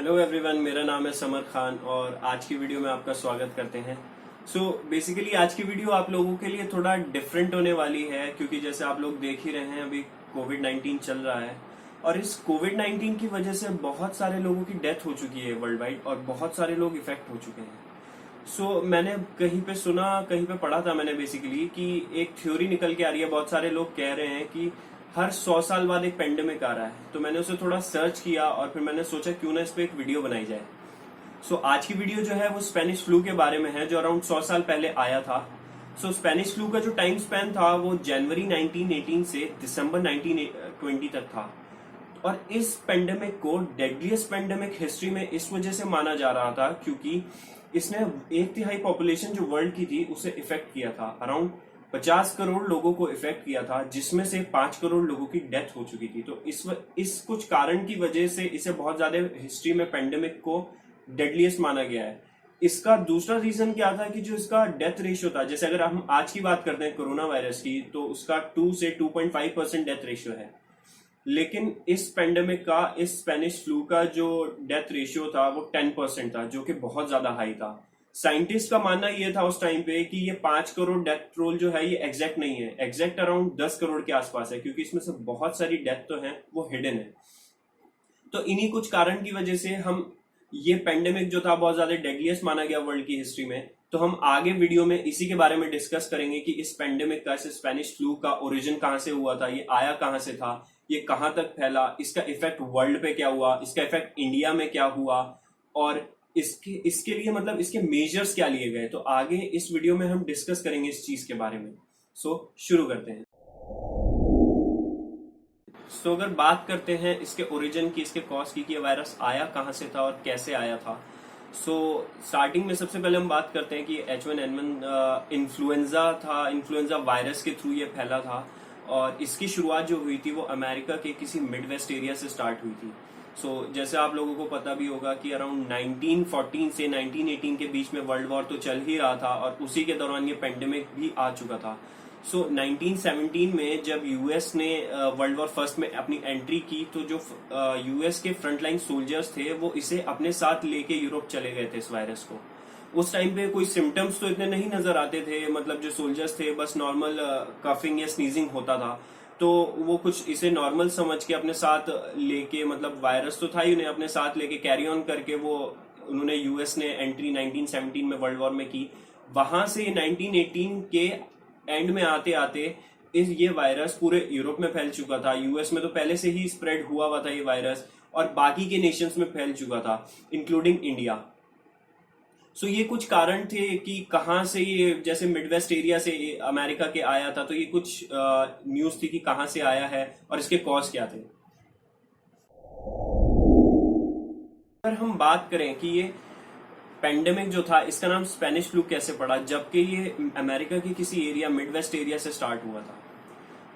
Hello everyone, मेरा नाम है समर खान और आज की वीडियो में आपका स्वागत करते हैं। बेसिकली आज की वीडियो आप लोगों के लिए थोड़ा डिफरेंट होने वाली है क्योंकि जैसे आप लोग देख ही रहे हैं अभी कोविड-19 चल रहा है और इस कोविड-19 की वजह से बहुत सारे लोगों की डेथ हो चुकी है वर्ल्ड वाइड और बहुत सारे लोग इफेक्ट हो चुके हैं। मैंने कहीं पे सुना, कहीं पे पढ़ा था मैंने बेसिकली कि एक थ्योरी निकल के आ रही है। बहुत सारे लोग कह रहे हैं कि हर 100 साल बाद एक पेंडेमिक आ रहा है। तो मैंने उसे थोड़ा सर्च किया और फिर मैंने सोचा क्यों ना इस पे एक वीडियो बनाई जाए। आज की वीडियो जो है वो स्पेनिश फ्लू के बारे में है जो अराउंड 100 साल पहले आया था। स्पेनिश फ्लू का जो टाइम स्पैन था वो जनवरी 1918 से दिसंबर 1920 तक था और इस पेंडेमिक को डेडलीस्ट पेंडेमिक हिस्ट्री में इस वजह से माना जा रहा था क्योंकि इसने एक तिहाई पॉपुलेशन जो वर्ल्ड की थी उसे इफेक्ट किया था। अराउंड 50 करोड़ लोगों को इफेक्ट किया था जिसमें से 5 करोड़ लोगों की डेथ हो चुकी थी। तो इस कुछ कारण की वजह से इसे बहुत ज्यादा हिस्ट्री में पेंडेमिक को डेडलीस्ट माना गया है। इसका दूसरा रीजन क्या था कि जो इसका डेथ रेशियो था, जैसे अगर हम आज की बात करते हैं कोरोना वायरस की, तो उसका 2 से 2.5% डेथ रेशियो है। लेकिन इस पेंडेमिक का, इस स्पेनिश फ्लू का जो डेथ रेशियो था वो 10% था, जो कि बहुत ज्यादा हाई था। साइंटिस्ट का मानना ये था उस टाइम पे कि ये 5 करोड़ डेथ रोल जो है ये एग्जैक्ट नहीं है, एग्जैक्ट अराउंड 10 करोड़ के आसपास है क्योंकि इसमें से बहुत सारी डेथ तो है वो हिडन है। तो इन्हीं कुछ कारण की वजह से हम ये पेंडेमिक जो था बहुत ज्यादा डेडलीस्ट माना गया वर्ल्ड की हिस्ट्री में। तो हम आगे वीडियो में इसी के बारे में डिस्कस करेंगे कि इस पेंडेमिक का, इस स्पेनिश फ्लू का ओरिजिन कहाँ से हुआ था, ये आया कहाँ से था, ये कहाँ तक फैला, इसका इफेक्ट वर्ल्ड पे क्या हुआ, इसका इफेक्ट इंडिया में क्या हुआ और इसके लिए मतलब इसके मेजर्स क्या लिए गए। तो आगे इस वीडियो में हम डिस्कस करेंगे इस चीज के बारे में। शुरू करते हैं। अगर बात करते हैं इसके ओरिजिन की, इसके कॉज की कि ये वायरस आया कहाँ से था और कैसे आया था। स्टार्टिंग में सबसे पहले हम बात करते हैं कि H1N1 इन्फ्लुएंजा था। इन्फ्लुएंजा वायरस के थ्रू ये फैला था और इसकी शुरुआत जो हुई थी वो अमेरिका के किसी मिड वेस्ट एरिया से स्टार्ट हुई थी। जैसे आप लोगों को पता भी होगा कि अराउंड 1914 से 1918 के बीच में वर्ल्ड वॉर तो चल ही रहा था और उसी के दौरान ये पेंडेमिक भी आ चुका था। 1917 में जब यूएस ने वर्ल्ड वॉर फर्स्ट में अपनी एंट्री की तो जो यूएस के फ्रंटलाइन सोल्जर्स थे वो इसे अपने साथ लेके यूरोप चले गए थे इस वायरस को। उस टाइम पे कोई सिम्टम्स तो इतने नहीं नजर आते थे, मतलब जो सोल्जर्स थे बस नॉर्मल कफिंग या स्नीजिंग होता था तो वो कुछ इसे नॉर्मल समझ के अपने साथ लेके, मतलब वायरस तो था ही, उन्हें अपने साथ लेके कैरी ऑन करके वो उन्होंने यूएस ने एंट्री 1917 में वर्ल्ड वॉर में की। वहां से 1918 के एंड में आते आते ये वायरस पूरे यूरोप में फैल चुका था। यूएस में तो पहले से ही स्प्रेड हुआ था ये वायरस और बाकी के नेशंस में फैल चुका था इंक्लूडिंग इंडिया। ये कुछ कारण थे कि कहाँ से ये, जैसे मिडवेस्ट एरिया से अमेरिका के आया था, तो ये कुछ न्यूज थी कि कहाँ से आया है और इसके कॉज क्या थे। अगर हम बात करें कि ये पेंडेमिक जो था इसका नाम स्पेनिश फ्लू कैसे पड़ा, जबकि ये अमेरिका के किसी एरिया, मिडवेस्ट एरिया से स्टार्ट हुआ था।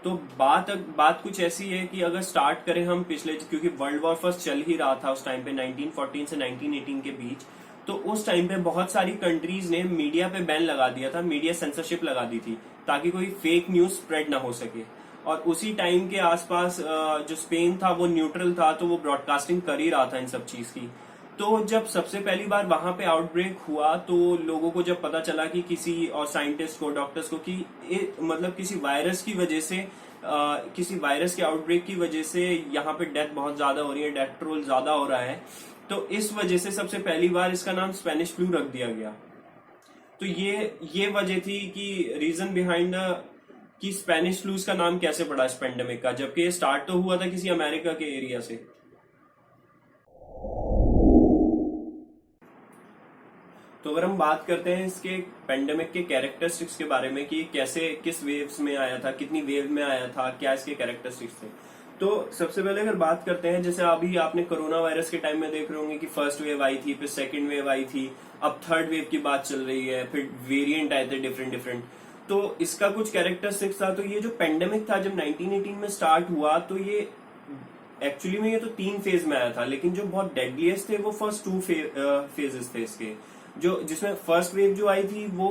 तो बात कुछ ऐसी है कि अगर स्टार्ट करें हम पिछले, क्योंकि वर्ल्ड वॉर फर्स्ट चल ही रहा था उस टाइम पे 1914 से 1918 के बीच, तो उस टाइम पे बहुत सारी कंट्रीज ने मीडिया पे बैन लगा दिया था, मीडिया सेंसरशिप लगा दी थी ताकि कोई फेक न्यूज स्प्रेड ना हो सके। और उसी टाइम के आसपास जो स्पेन था वो न्यूट्रल था, तो वो ब्रॉडकास्टिंग कर ही रहा था इन सब चीज की। तो जब सबसे पहली बार वहां पे आउटब्रेक हुआ तो लोगों को जब पता चला कि किसी, और साइंटिस्ट को, डॉक्टर्स को, कि मतलब किसी वायरस की वजह से, किसी वायरस के आउटब्रेक की वजह से यहाँ पे डेथ बहुत ज्यादा हो रही है, डेथ रोल ज्यादा हो रहा है, तो इस वजह से सबसे पहली बार इसका नाम स्पेनिश फ्लू रख दिया गया। तो ये वजह थी कि रीजन बिहाइंड कि स्पेनिश फ्लू का नाम कैसे पड़ा इस पेंडेमिक का, जबकि ये स्टार्ट तो हुआ था किसी अमेरिका के एरिया से। तो अगर हम बात करते हैं इसके पेंडेमिक के कैरेक्टरिस्टिक्स के बारे में कि कैसे, किस वेव्स में आया था, कितनी वेव में आया था, क्या इसके कैरेक्टरिस्टिक्स थे, तो सबसे पहले अगर बात करते हैं, जैसे अभी आपने कोरोना वायरस के टाइम में देख रहे होंगे कि फर्स्ट वेव आई थी, फिर सेकंड वेव आई थी, अब थर्ड वेव की बात चल रही है, फिर वेरिएंट आए थे डिफरेंट। तो इसका कुछ कैरेक्टरिस्टिक्स था। तो ये जो पेंडेमिक था जब 1918 में स्टार्ट हुआ तो ये एक्चुअली में ये तो 3 फेज में आया था, लेकिन जो बहुत डेडलीस्ट थे वो फर्स्ट 2 फेजेस थे इसके। जो जिसमें फर्स्ट वेव जो आई थी वो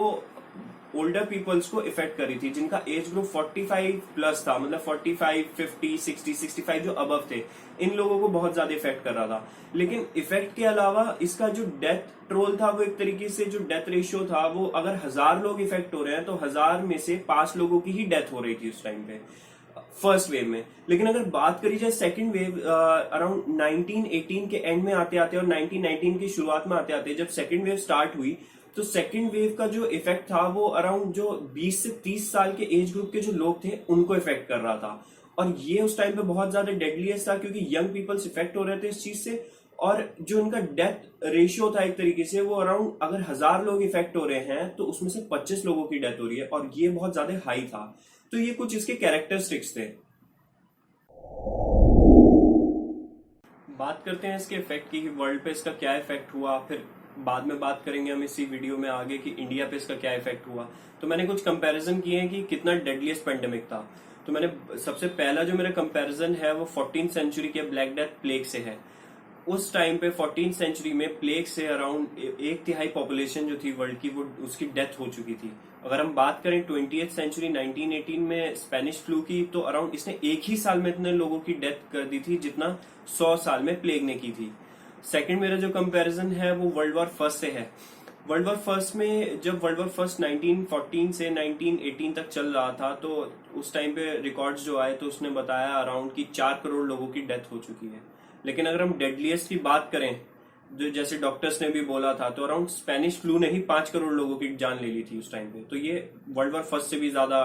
ओल्डर पीपल्स को इफेक्ट करी थी, जिनका एज ग्रुप 45 प्लस था, मतलब 45, 50, 60, 65 जो अबव थे, इन लोगों को बहुत ज्यादा इफेक्ट कर रहा था। लेकिन इफेक्ट के अलावा इसका जो डेथ ट्रोल था, वो एक तरीके से जो डेथ रेशियो था, वो अगर 1000 लोग इफेक्ट हो रहे हैं तो 1000 में से 5 लोगों की ही डेथ हो रही थी उस टाइम पे, फर्स्ट वेव में। लेकिन अगर बात करी जाए सेकंड वेव, अराउंड 1918 के एंड में आते आते और 1919 की शुरुआत में आते आते जब सेकंड वेव स्टार्ट हुई, तो सेकंड वेव का जो इफेक्ट था वो अराउंड जो 20 से 30 साल के एज ग्रुप के जो लोग थे उनको इफेक्ट कर रहा था। और ये उस टाइम पे बहुत ज्यादा डेडलीस्ट था, क्योंकि यंग पीपल्स इफेक्ट हो रहे थे इस चीज से। और जो उनका डेथ रेशियो था एक तरीके से, वो अराउंड अगर 1000 लोग इफेक्ट हो रहे हैं तो उसमें से 25 लोगों की डेथ हो रही है, और ये बहुत ज्यादा हाई था। तो ये कुछ इसके कैरेक्टरिस्टिक्स थे। बात करते हैं इसके इफेक्ट की, वर्ल्ड पे इसका क्या इफेक्ट हुआ, फिर बाद में बात करेंगे हम इसी वीडियो में आगे कि इंडिया पे इसका क्या इफेक्ट हुआ। तो मैंने कुछ कंपैरिजन किए हैं कि कितना डेडलीस्ट पेंडेमिक था। तो मैंने सबसे पहला जो मेरा कंपैरिजन है वो 14th सेंचुरी के ब्लैक डेथ प्लेग से है। उस टाइम पे 14th सेंचुरी में प्लेग से अराउंड 1/3 पॉपुलेशन जो थी वर्ल्ड की, वो उसकी डेथ हो चुकी थी। अगर हम बात करें 20th सेंचुरी 1918 में स्पेनिश फ्लू की, तो अराउंड इसने एक ही साल में इतने लोगों की डेथ कर दी थी जितना 100 साल में प्लेग ने की थी। सेकंड मेरा जो कंपैरिजन है वो वर्ल्ड वॉर फर्स्ट से है। वर्ल्ड वॉर फर्स्ट में, जब वर्ल्ड वॉर फर्स्ट 1914 से 1918 तक चल रहा था, तो उस टाइम पे रिकॉर्ड्स जो आए तो उसने बताया अराउंड की 4 करोड़ लोगों की डेथ हो चुकी है। लेकिन अगर हम डेडलीस्ट की बात करें, जो जैसे डॉक्टर्स ने भी बोला था, तो अराउंड स्पेनिश फ्लू ने ही 5 करोड़ लोगों की जान ले ली थी उस टाइम पे। तो ये वर्ल्ड वॉर फर्स्ट से भी ज्यादा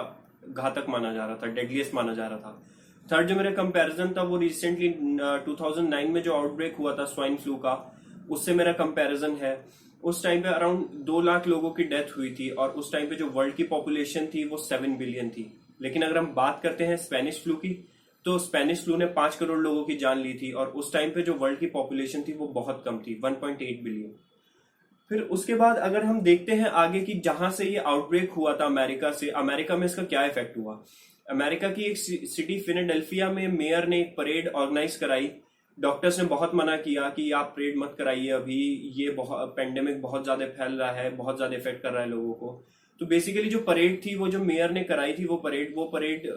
घातक माना जा रहा था, डेडलीस्ट माना जा रहा था। थर्ड जो मेरा कंपैरिजन था वो रिसेंटली 2009 में जो आउटब्रेक हुआ था स्वाइन फ्लू का, उससे मेरा कंपैरिजन है। उस टाइम पे अराउंड 2 लाख लोगों की डेथ हुई थी, और उस टाइम पे जो वर्ल्ड की पॉपुलेशन थी वो 7 बिलियन थी। लेकिन अगर हम बात करते हैं स्पेनिश फ्लू की, तो स्पेनिश फ्लू ने 5 करोड़ लोगों की जान ली थी, और उस टाइम पे जो वर्ल्ड की पॉपुलेशन थी वो बहुत कम थी, 1.8 बिलियन। फिर उसके बाद अगर हम देखते हैं आगे की, जहां से ये आउटब्रेक हुआ था अमेरिका से, अमेरिका में इसका क्या इफेक्ट हुआ। अमेरिका की एक सिटी फिलाडेल्फिया में मेयर ने एक परेड ऑर्गेनाइज कराई। डॉक्टर्स ने बहुत मना किया कि आप परेड मत कराइए, अभी ये पेंडेमिक बहुत ज्यादा फैल रहा है, बहुत ज्यादा इफेक्ट कर रहा है लोगों को। तो बेसिकली जो परेड थी, वो जो मेयर ने कराई थी, वो परेड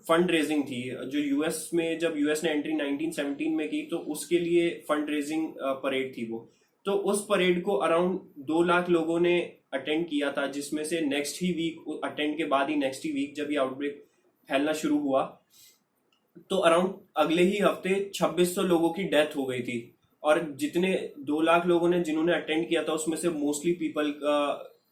फंड रेजिंग थी। जो यूएस में, जब यूएस ने एंट्री 1917 में की, तो उसके लिए फंड रेजिंग परेड थी वो। तो उस परेड को अराउंड 2 लाख लोगों ने अटेंड किया था, जिसमें से नेक्स्ट ही वीक, अटेंड के बाद ही नेक्स्ट ही वीक जब ये आउटब्रेक फैलना शुरू हुआ, तो अराउंड अगले ही हफ्ते 2600 लोगों की डेथ हो गई थी। और जितने 2 लाख लोगों ने जिन्होंने अटेंड किया था, उसमें से मोस्टली पीपल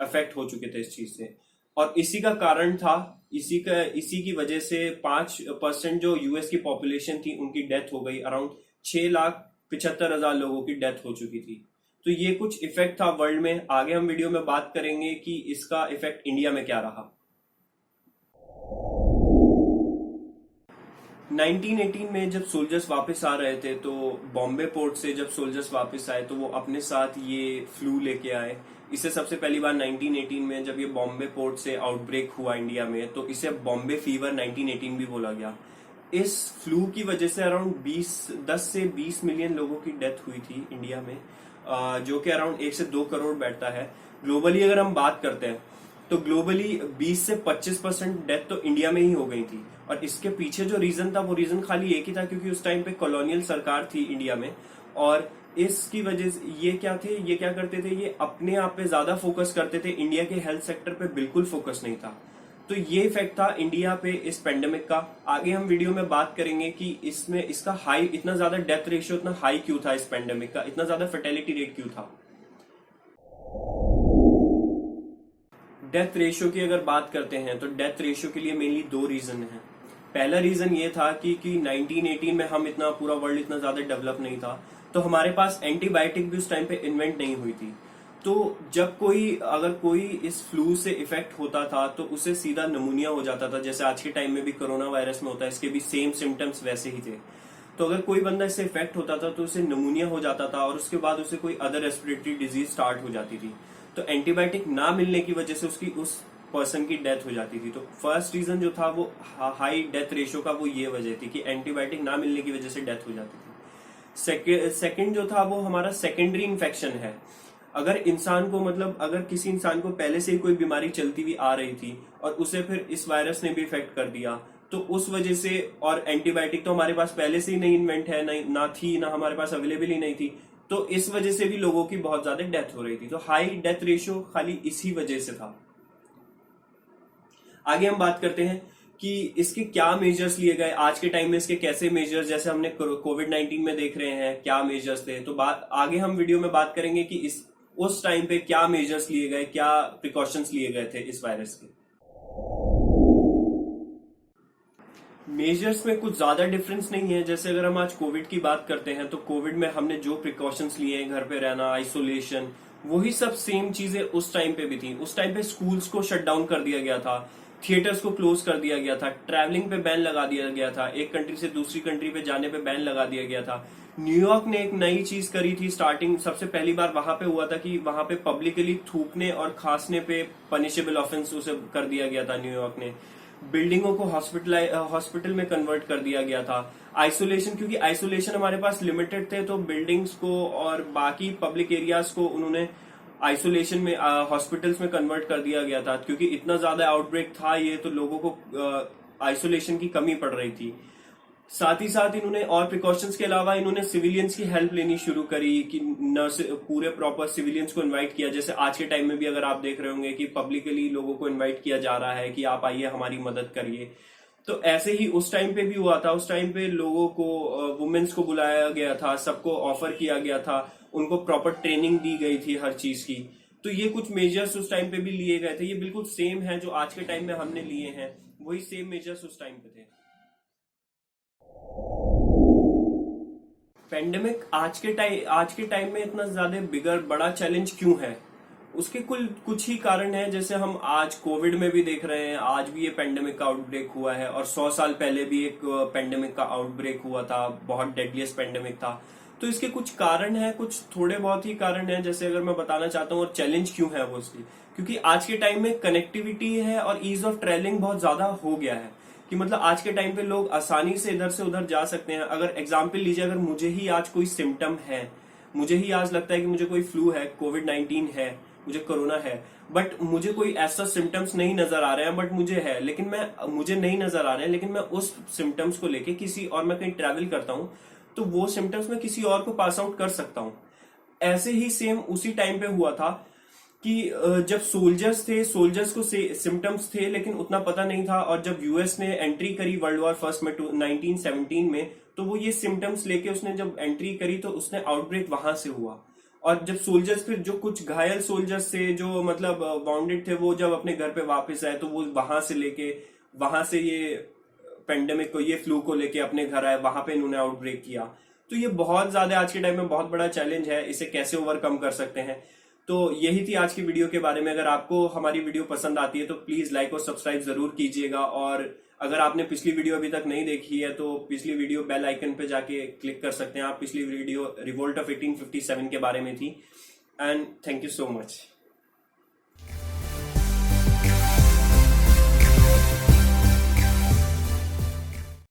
अफेक्ट हो चुके थे इस चीज से। और इसी का कारण था, इसी की वजह से 5% जो यूएस की पॉपुलेशन थी उनकी डेथ हो गई। अराउंड 6,75,000 लोगों की डेथ हो चुकी थी। तो ये कुछ इफेक्ट था वर्ल्ड में। आगे हम वीडियो में बात करेंगे कि इसका इफेक्ट इंडिया में क्या रहा। 1918 में जब सोल्जर्स वापस आ रहे थे, तो बॉम्बे पोर्ट से जब सोल्जर्स वापस आए, तो वो अपने साथ ये फ्लू लेके आए। इसे सबसे पहली बार 1918 में जब ये बॉम्बे पोर्ट से आउटब्रेक हुआ इंडिया में, तो इसे बॉम्बे फीवर 1918 भी बोला गया। इस फ्लू की वजह से अराउंड 10 से 20 मिलियन लोगों की डेथ हुई थी इंडिया में, जो कि अराउंड 1 से 2 करोड़ बैठता है। ग्लोबली अगर हम बात करते हैं, तो ग्लोबली 20 से 25% डेथ तो इंडिया में ही हो गई थी। और इसके पीछे जो रीजन था, वो रीजन खाली एक ही था, क्योंकि उस टाइम पे कॉलोनियल सरकार थी इंडिया में। और इसकी वजह से ये क्या करते थे, ये अपने आप पे ज्यादा फोकस करते थे, इंडिया के हेल्थ सेक्टर पे बिल्कुल फोकस नहीं था। तो ये इफेक्ट था इंडिया पे इस पेंडेमिक का। आगे हम वीडियो में बात करेंगे कि इसमें इसका हाई, इतना ज्यादा डेथ रेशियो इतना हाई क्यों था इस पेंडेमिक का, इतना ज्यादा फर्टेलिटी रेट क्यों था। डेथ रेशियो की अगर बात करते हैं, तो डेथ रेशियो के लिए मेनली 2 रीजन है। पहला रीजन ये था कि 1918 में हम इतना, पूरा वर्ल्ड इतना ज्यादा डेवलप नहीं था, तो हमारे पास एंटीबायोटिक भी उस टाइम पे इन्वेंट नहीं हुई थी। तो जब अगर कोई इस फ्लू से इफेक्ट होता था, तो उसे सीधा निमोनिया हो जाता था, जैसे आज के टाइम में भी कोरोना वायरस में होता है, इसके भी सेम सिम्टम्स वैसे ही थे। तो अगर कोई बंदा इससे इफेक्ट होता था, तो उसे निमोनिया हो जाता था, और उसके बाद उसे कोई अदर रेस्पिरेटरी डिजीज स्टार्ट हो जाती थी। तो एंटीबायोटिक ना मिलने की वजह से उस पर्सन की डेथ हो जाती थी। तो फर्स्ट रीजन जो था वो हाई डेथ रेशियो का, वो ये वजह थी कि एंटीबायोटिक ना मिलने की वजह से डेथ हो जाती थी। सेकेंड जो था वो हमारा सेकेंडरी इन्फेक्शन है। अगर इंसान को मतलब अगर किसी इंसान को पहले से ही कोई बीमारी चलती हुई आ रही थी और उसे फिर इस वायरस ने भी इफेक्ट कर दिया, तो उस वजह से, और एंटीबायोटिक तो हमारे पास पहले से ही नहीं इन्वेंट है, नहीं ना थी, ना हमारे पास अवेलेबल ही नहीं थी, तो इस वजह से भी लोगों की बहुत ज्यादा डेथ हो रही थी। तो हाई डेथ रेशियो खाली इसी वजह से था। आगे हम बात करते हैं कि इसके क्या मेजर्स लिए गए आज के टाइम में, इसके कैसे मेजर्स, जैसे हमने कोविड-19 में देख रहे हैं क्या मेजर्स थे, तो बात आगे हम वीडियो में बात करेंगे कि इस उस टाइम पे क्या मेजर्स लिए गए, क्या प्रिकॉशंस लिए गए थे इस वायरस के। मेजर्स में कुछ ज्यादा डिफरेंस नहीं है। जैसे अगर हम आज कोविड की बात करते हैं तो कोविड में हमने जो प्रिकॉशंस लिए हैं, घर पे रहना, आइसोलेशन, वही सब सेम चीजें उस टाइम पे भी थी। उस टाइम पे स्कूल्स को शट डाउन कर दिया गया था, थिएटर्स को क्लोज कर दिया गया था, ट्रैवलिंग पे बैन लगा दिया गया था, एक कंट्री से दूसरी कंट्री पे जाने पे बैन लगा दिया गया था। न्यूयॉर्क ने एक नई चीज करी थी, स्टार्टिंग सबसे पहली बार वहां पे हुआ था कि वहां पे पब्लिकली थूकने और खांसने पे पनिशेबल ऑफेंस उसे कर दिया गया था। न्यूयॉर्क ने बिल्डिंगों को हॉस्पिटल में कन्वर्ट कर दिया गया था। आइसोलेशन, क्योंकि आइसोलेशन हमारे पास लिमिटेड थे, तो बिल्डिंग्स को और बाकी पब्लिक एरियाज को उन्होंने आइसोलेशन में, हॉस्पिटल्स में कन्वर्ट कर दिया गया था, क्योंकि इतना ज्यादा आउटब्रेक था ये, तो लोगों को आइसोलेशन की कमी पड़ रही थी। साथ ही साथ इन्होंने और प्रिकॉशंस के अलावा इन्होंने सिविलियंस की हेल्प लेनी शुरू करी कि नर्स, पूरे प्रॉपर सिविलियंस को इनवाइट किया। जैसे आज के टाइम में भी अगर आप देख रहे होंगे कि पब्लिकली लोगों को इनवाइट किया जा रहा है कि आप आइए हमारी मदद करिए। तो ऐसे ही उस टाइम पे भी हुआ था। उस टाइम पे लोगों को, वुमेन्स को बुलाया गया था, सबको ऑफर किया गया था, उनको प्रॉपर ट्रेनिंग दी गई थी हर चीज की। तो ये कुछ मेजर्स उस टाइम पे भी लिए गए थे। ये बिल्कुल सेम है जो आज के टाइम में हमने लिए हैं, वही सेम मेजर्स उस टाइम पे थे। पेंडेमिक आज के टाइम में इतना ज्यादा बड़ा चैलेंज क्यों है, उसके कुछ ही कारण है। जैसे हम आज कोविड में भी देख रहे हैं, आज भी ये पेंडेमिक का आउटब्रेक हुआ है, और 100 साल पहले भी एक पेंडेमिक का आउटब्रेक हुआ था, बहुत डेडलीस्ट पेंडेमिक था। तो इसके कुछ कारण है, कुछ थोड़े बहुत ही कारण है। जैसे अगर मैं बताना चाहता हूँ और चैलेंज क्यों है वो इसलिए, क्योंकि आज के टाइम में कनेक्टिविटी है और ईज ऑफ ट्रेवलिंग बहुत ज्यादा हो गया है, कि मतलब आज के टाइम पे लोग आसानी से इधर से उधर जा सकते हैं। अगर एग्जाम्पल लीजिए, अगर मुझे ही आज कोई सिम्टम है, मुझे ही आज लगता है कि मुझे कोई फ्लू है, कोविड-19 है, मुझे कोरोना है, बट मुझे कोई ऐसा सिम्टम्स नहीं नजर आ रहे हैं, बट मुझे है, लेकिन मुझे नहीं नजर आ रहे हैं, लेकिन मैं उस सिम्टम्स को लेके किसी और, मैं कहीं ट्रैवल करता हूँ, तो वो सिम्टम्स मैं किसी और को पास आउट कर सकता हूँ। ऐसे ही सेम उसी टाइम पे हुआ था कि जब सोल्जर्स को सिम्टम्स थे लेकिन उतना पता नहीं था, और जब यूएस ने एंट्री करी वर्ल्ड वॉर फर्स्ट में 1917 में, तो वो ये सिम्टम्स लेके उसने जब एंट्री करी तो उसने आउटब्रेक वहां से हुआ। और जब सोल्जर्स, फिर जो कुछ घायल सोल्जर्स थे जो मतलब वाउंडेड थे, वो जब अपने घर पे वापस आए तो वो वहां से ये पेंडेमिक को, ये फ्लू को लेके अपने घर आए, वहां पे इन्होंने आउटब्रेक किया। तो ये बहुत ज्यादा आज के टाइम में बहुत बड़ा चैलेंज है, इसे कैसे ओवरकम कर सकते हैं। तो यही थी आज की वीडियो के बारे में। अगर आपको हमारी वीडियो पसंद आती है तो प्लीज लाइक और सब्सक्राइब जरूर कीजिएगा, और अगर आपने पिछली वीडियो अभी तक नहीं देखी है तो पिछली वीडियो बेल आइकन पे जाके क्लिक कर सकते हैं आप। पिछली वीडियो रिवोल्ट ऑफ 1857 के बारे में थी। And thank you so much.